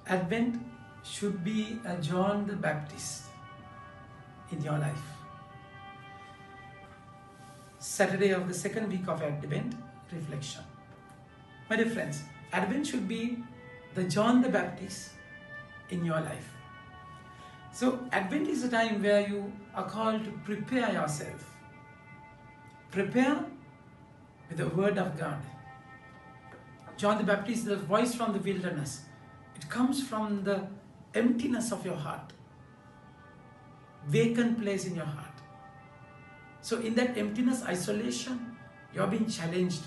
Advent should be a John the Baptist in your life. Saturday of the second week of Advent reflection. My dear friends, Advent should be the John the Baptist in your life. So Advent is a time where you are called to prepare yourself. Prepare with the word of God. John the Baptist is the voice from the wilderness. It comes from the emptiness of your heart, vacant place in your heart. So in that emptiness, isolation, you are being challenged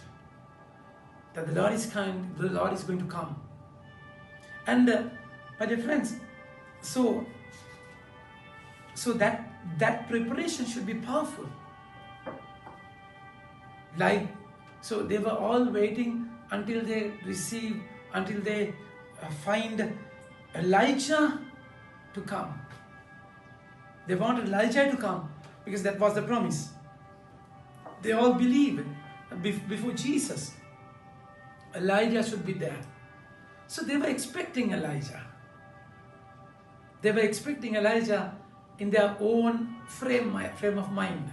that the Lord is kind, the Lord is going to come. And my dear friends, so that preparation should be powerful. So they were all waiting until they find Elijah to come. They wanted Elijah to come because that was the promise. They all believed before Jesus, Elijah should be there. So they were expecting Elijah. They were expecting Elijah in their own frame of mind.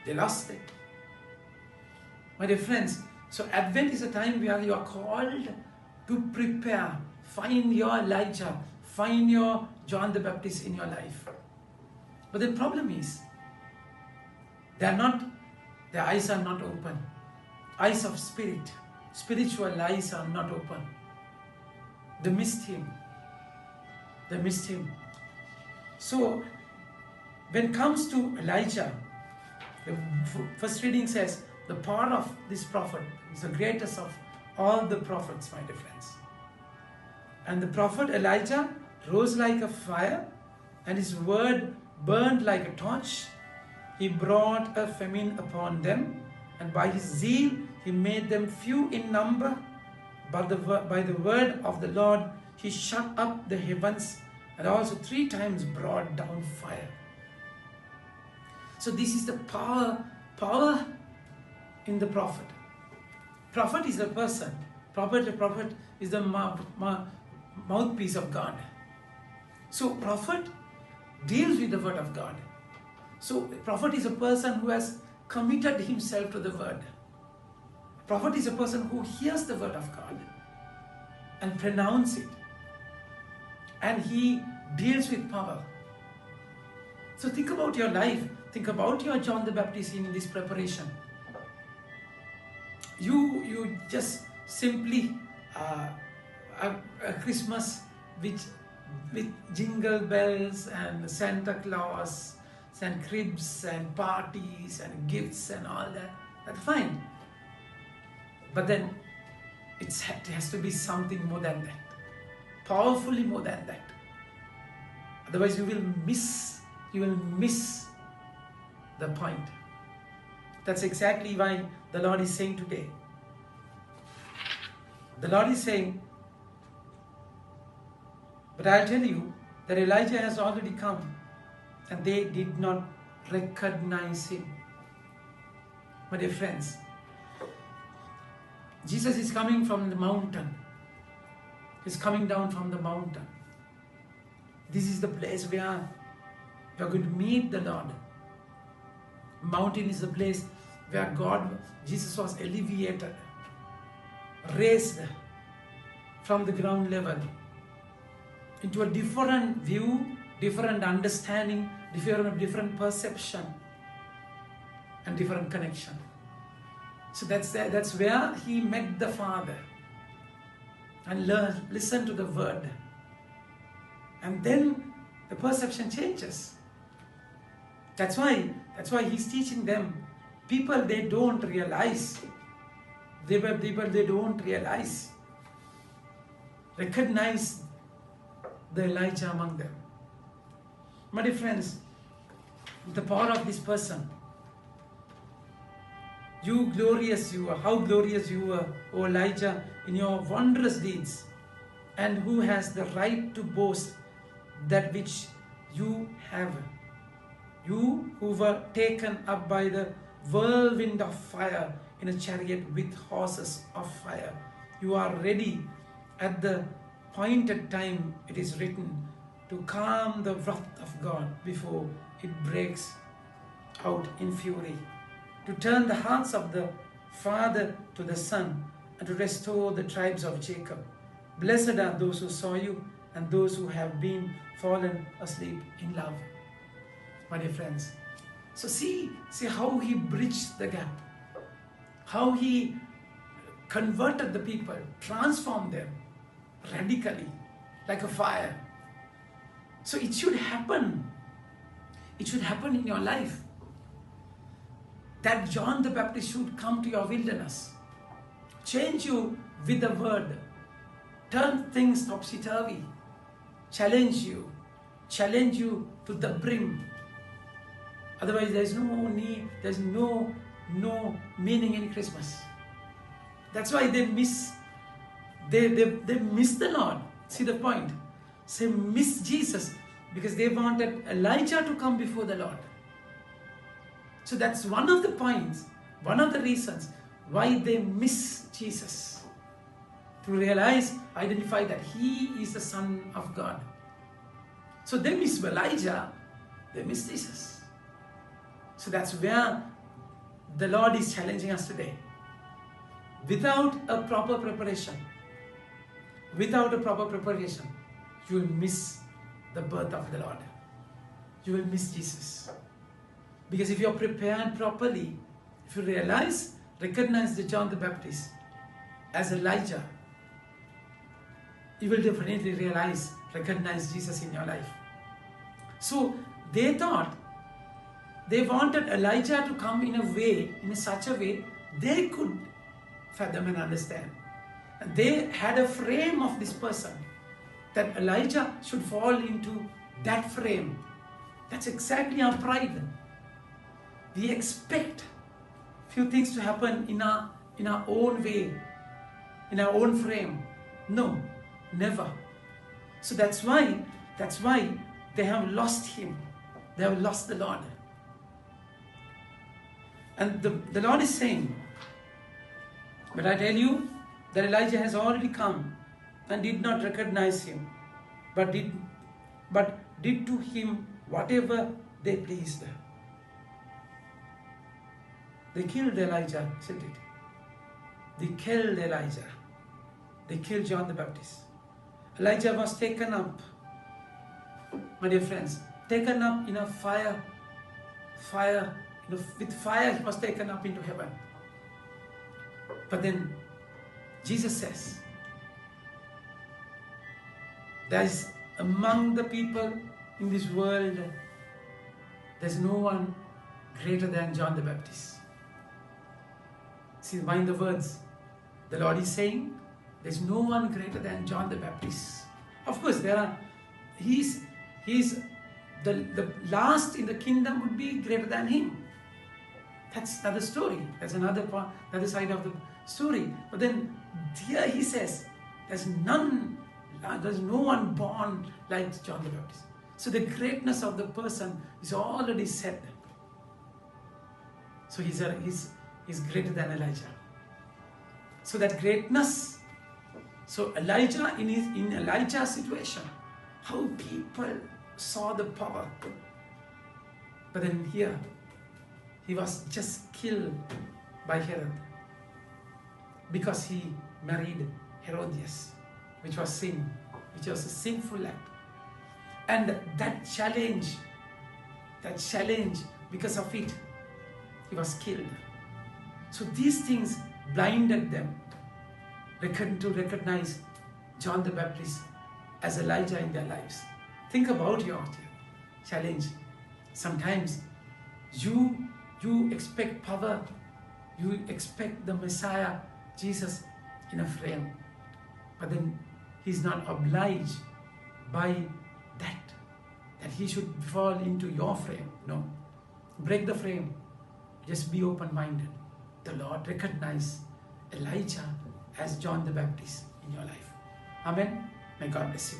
They lost it. My dear friends, so Advent is a time where you are called to prepare. Find your Elijah. Find your John the Baptist in your life. But the problem is, their eyes are not open. Eyes of spirit, spiritual eyes are not open. They missed him. They missed him. So, when it comes to Elijah, the first reading says, the power of this prophet is the greatest of all the prophets, my dear friends. And the prophet Elijah rose like a fire, and his word burned like a torch. He brought a famine upon them, and by his zeal he made them few in number. But by the word of the Lord he shut up the heavens, and also 3 times brought down fire. So this is the power in the prophet. Prophet is a person. Prophet is the mouthpiece of God. So prophet deals with the word of God. So prophet is a person who has committed himself to the word. Prophet is a person who hears the word of God and pronounces it. And he deals with power. So think about your life. Think about your John the Baptist in this preparation. You just simply a Christmas with jingle bells and Santa Claus and cribs and parties and gifts and all that. That's fine. But then it has to be something more than that. Powerfully more than that. Otherwise you will miss the point. That's exactly why the Lord is saying today. The Lord is saying, but I'll tell you that Elijah has already come and they did not recognize him. My dear friends, Jesus is coming from the mountain. He's coming down from the mountain. This is the place where we are going to meet the Lord. Mountain is the place where Jesus was elevated, raised from the ground level into a different view, different understanding, different perception, and different connection. So that's where he met the Father and listened to the word. And then the perception changes. That's why he's teaching them. People, they don't realize. They don't realize. Recognize the Elijah among them. My dear friends, the power of this person. How glorious you were, O Elijah, in your wondrous deeds. And who has the right to boast that which you have? You who were taken up by the whirlwind of fire in a chariot with horses of fire. You are ready at the appointed time, it is written, to calm the wrath of God before it breaks out in fury, to turn the hearts of the father to the son, and to restore the tribes of Jacob. Blessed are those who saw you, and those who have been fallen asleep in love. My dear friends, so see how he bridged the gap, how he converted the people, transformed them radically, like a fire. So it should happen. It should happen in your life. That John the Baptist should come to your wilderness, change you with the word, turn things topsy-turvy, challenge you to the brim. Otherwise, there is no need, there is no meaning in Christmas. That's why they miss the Lord. See the point? Say miss Jesus because they wanted Elijah to come before the Lord. So that's one of the points, one of the reasons why they miss Jesus. To realize, identify that he is the Son of God. So they miss Elijah, they miss Jesus. So that's where the Lord is challenging us today. Without a proper preparation, you will miss the birth of the Lord. You will miss Jesus. Because if you are prepared properly, if you recognize the John the Baptist as Elijah, you will definitely recognize Jesus in your life. So they wanted Elijah to come in such a way they could fathom and understand. And they had a frame of this person, that Elijah should fall into that frame. That's exactly our pride. We expect few things to happen in our own way, in our own frame. No, never. So that's why they have lost him. They have lost the Lord. And the Lord is saying, but I tell you that Elijah has already come and did not recognize him, but did to him whatever they pleased. They killed Elijah, isn't it? They killed Elijah. They killed John the Baptist. Elijah was taken up, my dear friends, taken up in a fire, with fire he was taken up into heaven. But then Jesus says, there is among the people in this world, there's no one greater than John the Baptist. See, mind the words. The Lord is saying, there's no one greater than John the Baptist. Of course, he's the last in the kingdom would be greater than him. That's another story. That's another side of the story. But then here he says, there's no one born like John the Baptist. So the greatness of the person is already said. So he's greater than Elijah. So that greatness, so Elijah in Elijah's situation, how people saw the power. But then here, he was just killed by Herod because he married Herodias, which was sin, which was a sinful act. And that challenge, because of it, he was killed. So these things blinded them to recognize John the Baptist as Elijah in their lives. Think about your challenge. Sometimes you expect power, you expect the Messiah, Jesus, in a frame. But then he's not obliged by that he should fall into your frame. No. Break the frame. Just be open-minded. The Lord recognized Elijah as John the Baptist in your life. Amen. May God bless you.